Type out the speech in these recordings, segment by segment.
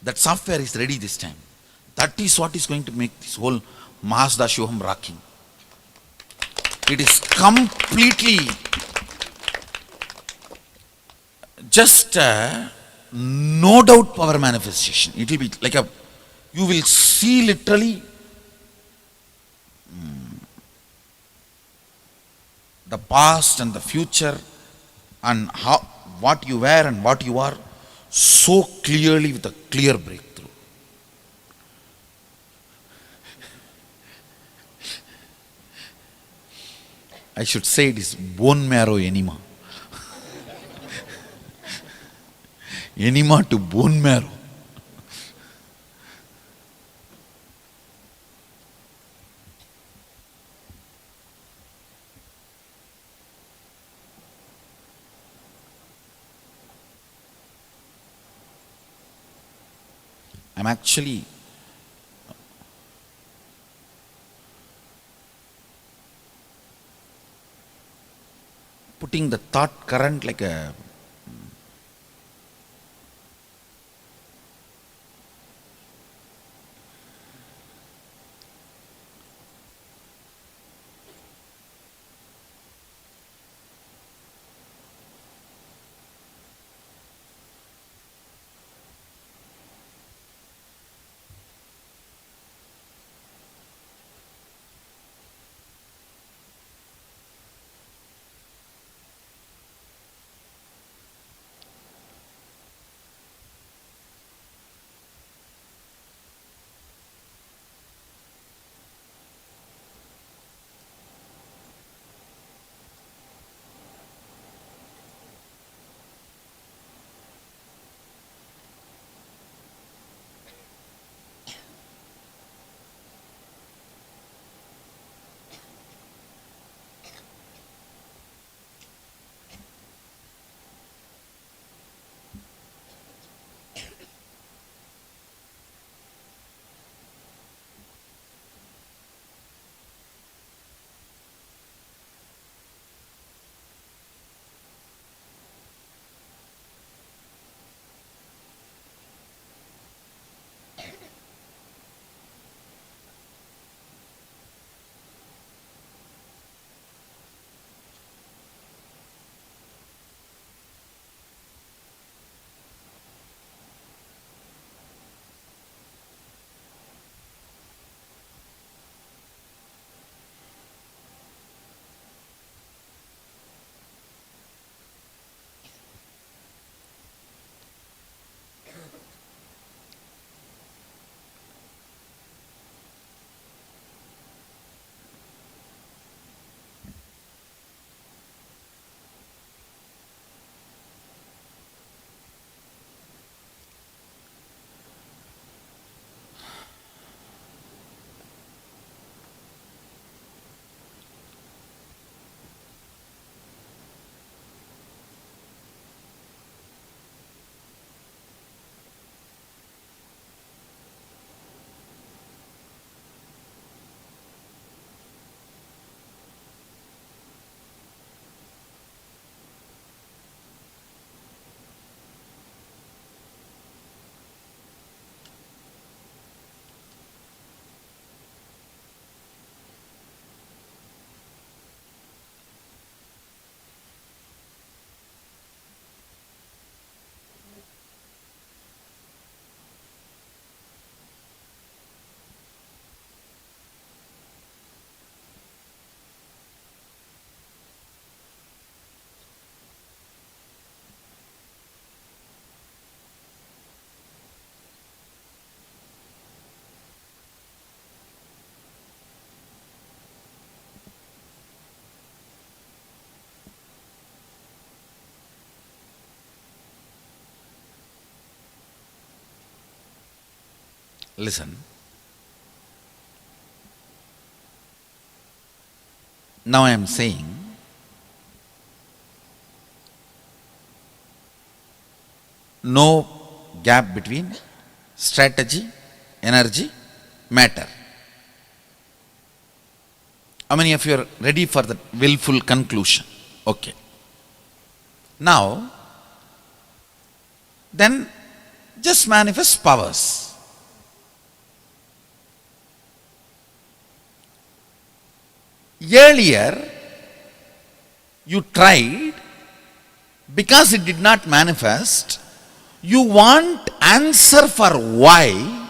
That software is ready this time. That is what is going to make this whole Mazda Shubham rocking. It is completely just a no doubt power manifestation. It will be like a, you will see literally the past and the future and how, what you were and what you are so clearly with a clear breakthrough. I should say it is bone marrow enema. Enema to bone marrow. I'm actually putting the thought current like a listen. Now I am saying no gap between strategy, energy, matter. How many of you are ready for the willful conclusion? Okay. Now, then just manifest powers. Earlier, you tried, because it did not manifest, you want answer for why.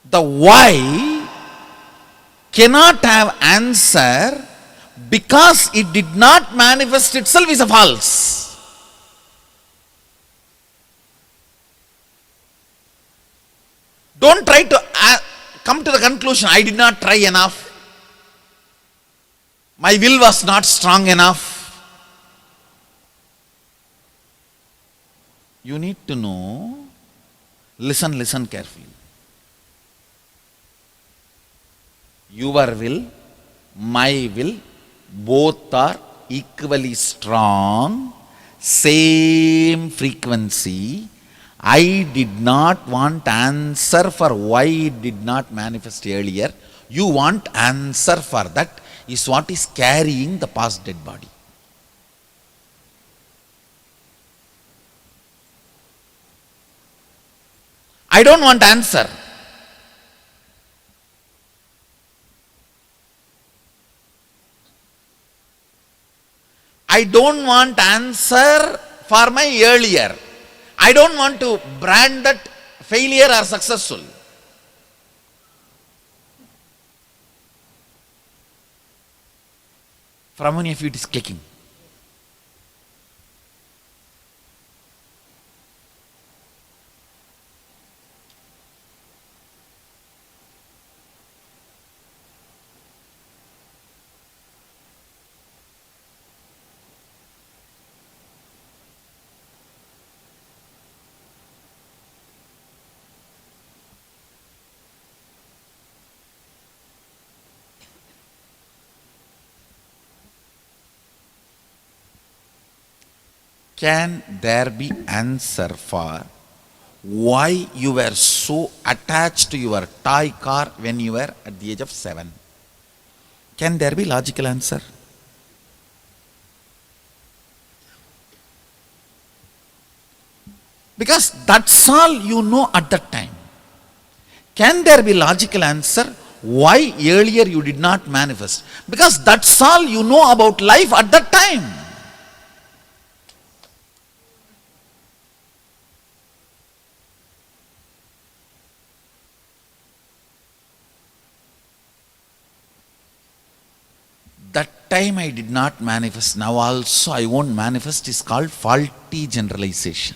The why cannot have answer because it did not manifest itself is a false. Don't try to come to the conclusion, I did not try enough. My will was not strong enough. You need to know, listen carefully. Your will, my will, both are equally strong, same frequency. I did not want answer for why it did not manifest earlier. You want answer for that is what is carrying the past dead body. I don't want answer. I don't want answer for my earlier. I don't want to brand that failure or successful. For how many of you it is clicking? Can there be answer for why you were so attached to your toy car when you were at the age of 7? Can there be logical answer? Because that's all you know at that time. Can there be logical answer why earlier you did not manifest? Because that's all you know about life at that time. That time I did not manifest, now also I won't manifest is called faulty generalization.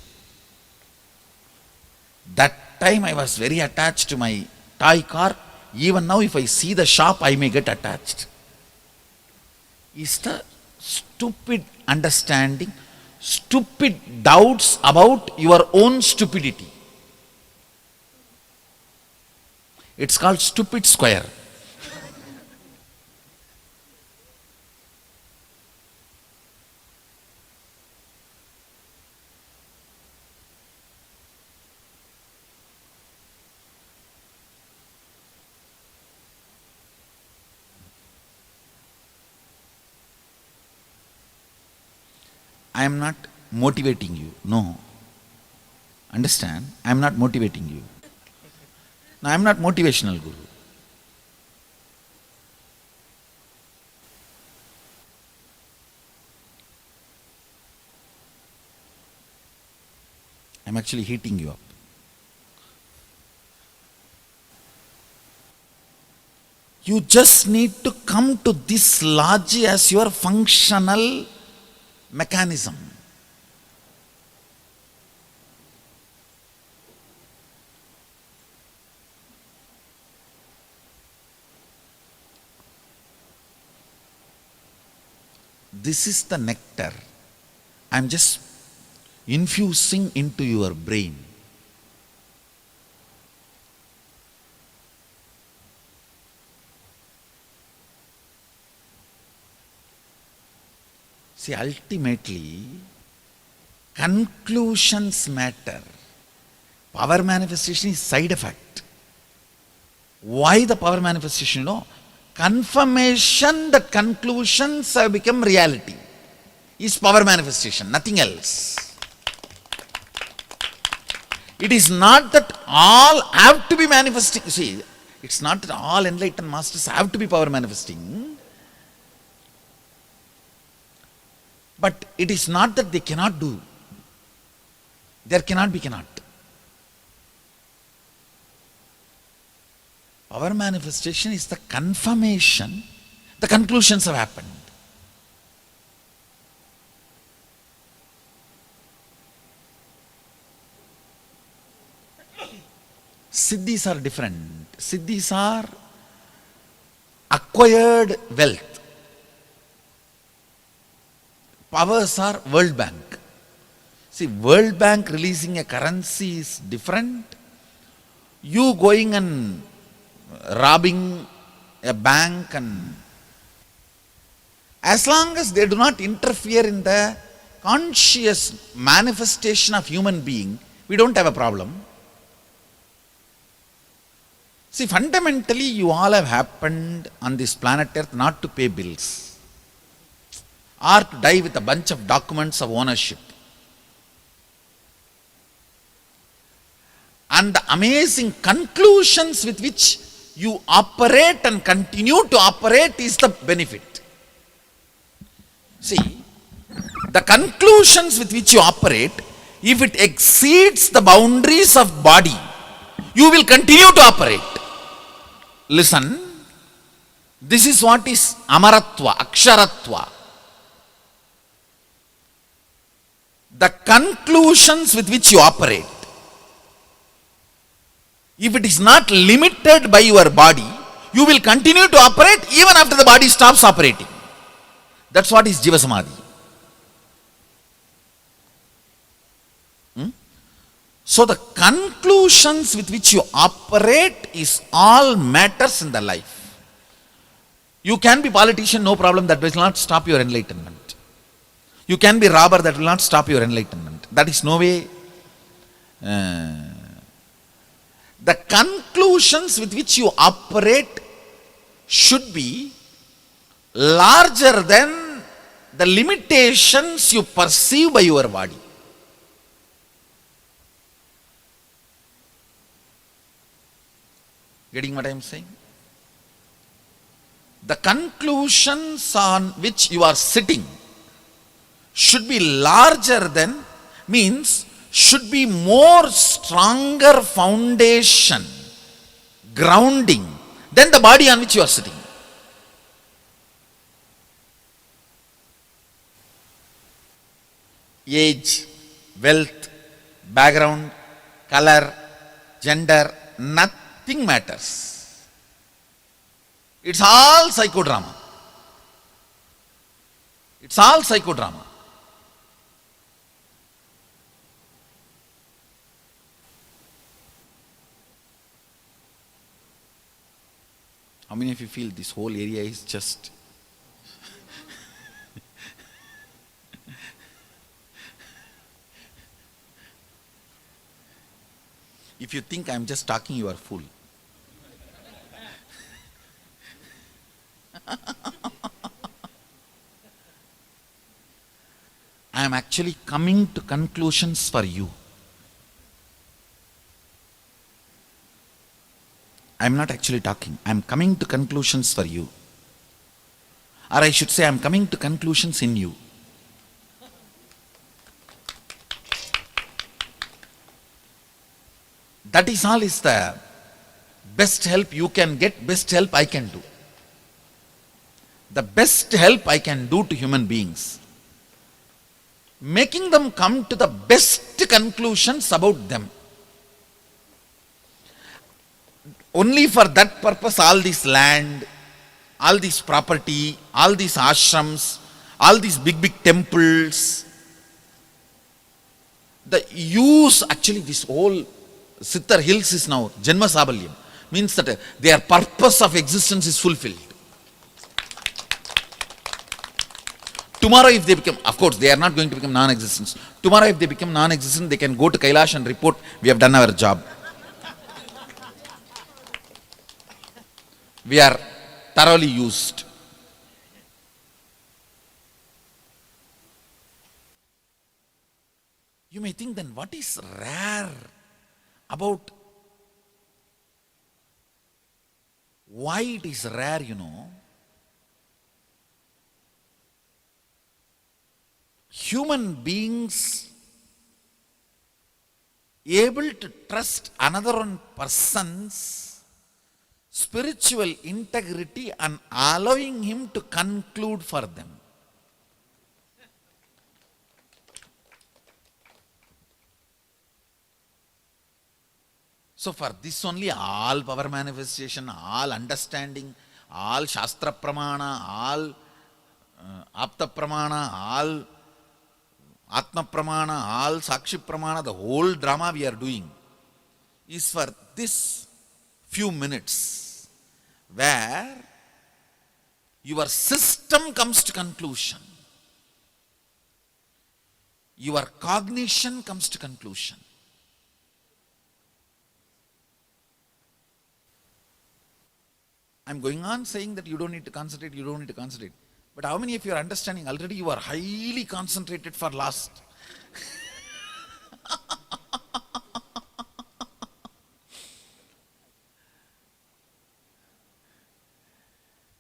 That time I was very attached to my toy car, even now if I see the shop I may get attached. Is the stupid understanding, stupid doubts about your own stupidity. It's called stupid square. I am not motivating you. No. Understand? I am not motivating you. No, I am not motivational guru. I am actually heating you up. You just need to come to this logic as your functional mechanism. This is the nectar. I am just infusing into your brain. See, ultimately, conclusions matter. Power manifestation is side effect. Why the power manifestation? No. Confirmation that conclusions have become reality is power manifestation, nothing else. It is not that all have to be manifesting. See, it's not that all enlightened masters have to be power manifesting. But it is not that they cannot do. There cannot be cannot. Power manifestation is the confirmation. The conclusions have happened. Siddhis are different. Siddhis are acquired wealth. Powers are World Bank. See, World Bank releasing a currency is different. You going and robbing a bank, and as long as they do not interfere in the conscious manifestation of human being, we don't have a problem. See, fundamentally, you all have happened on this planet Earth not to pay bills or to die with a bunch of documents of ownership. And the amazing conclusions with which you operate and continue to operate is the benefit. See, the conclusions with which you operate, if it exceeds the boundaries of body, you will continue to operate. Listen, this is what is amaratva, aksharatva. The conclusions with which you operate, if it is not limited by your body, you will continue to operate even after the body stops operating. That's what is Jiva Samadhi. So the conclusions with which you operate is all matters in the life. You can be politician, no problem, that will not stop your enlightenment. You can be robber, that will not stop your enlightenment. That is no way. The conclusions with which you operate should be larger than the limitations you perceive by your body. Getting what I am saying? The conclusions on which you are sitting should be larger than, means should be more stronger foundation, grounding than the body on which you are sitting. Age, wealth, background, color, gender, nothing matters. It's all psychodrama. It's all psychodrama. How many of you feel this whole area is just if you think I am just talking, you are fool. I am actually coming to conclusions for you. I am not actually talking. I am coming to conclusions for you. Or I should say, I am coming to conclusions in you. That is all is the best help you can get, best help I can do. The best help I can do to human beings, making them come to the best conclusions about them. Only for that purpose, all this land, all this property, all these ashrams, all these big temples, the use, actually this whole Sittar Hills is now Janma Sabalyam, means that their purpose of existence is fulfilled. Tomorrow if they become, of course they are not going to become non-existent. Tomorrow if they become non-existent, they can go to Kailash and report, we have done our job. We are thoroughly used. You may think, then what is rare about why it is rare, you know. Human beings able to trust another one person's spiritual integrity and allowing him to conclude for them. So for this only all power manifestation, all understanding, all Shastra Pramana, all Apta Pramana, all Atma Pramana, all Sakshi Pramana, the whole drama we are doing is for this few minutes where your system comes to conclusion. Your cognition comes to conclusion. I'm going on saying that you don't need to concentrate, you don't need to concentrate. But how many of you are understanding already you are highly concentrated for last?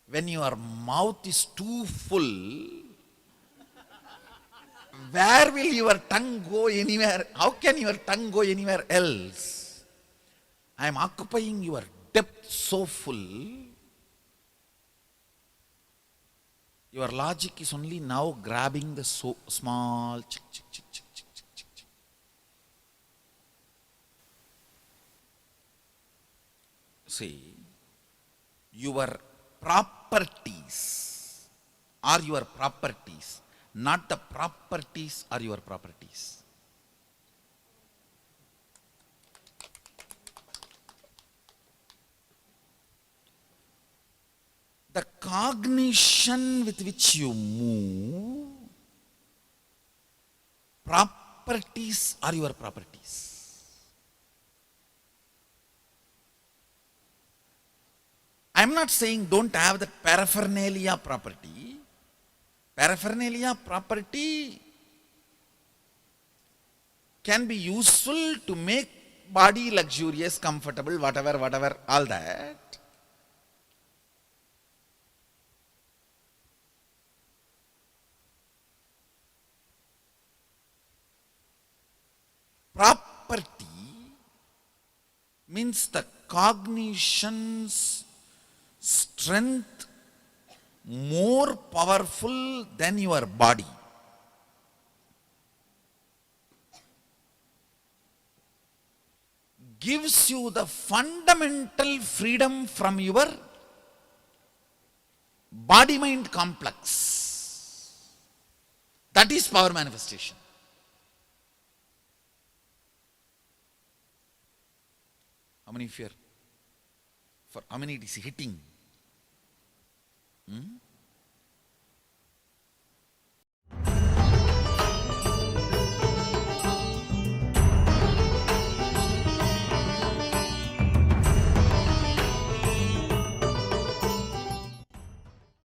When your mouth is too full, where will your tongue go anywhere? How can your tongue go anywhere else? I am occupying your depth so full. Your logic is only now grabbing the so small chick, chick, chick, chick, chick, chick, chick, chick. See, your properties are your properties, not the properties are your properties. The cognition with which you move, properties are your properties. I am not saying don't have the paraphernalia property. Paraphernalia property can be useful to make body luxurious, comfortable, whatever, all that. Property means the cognition's strength more powerful than your body. Gives you the fundamental freedom from your body-mind complex. That is power manifestation. How many fear? For how many it is hitting?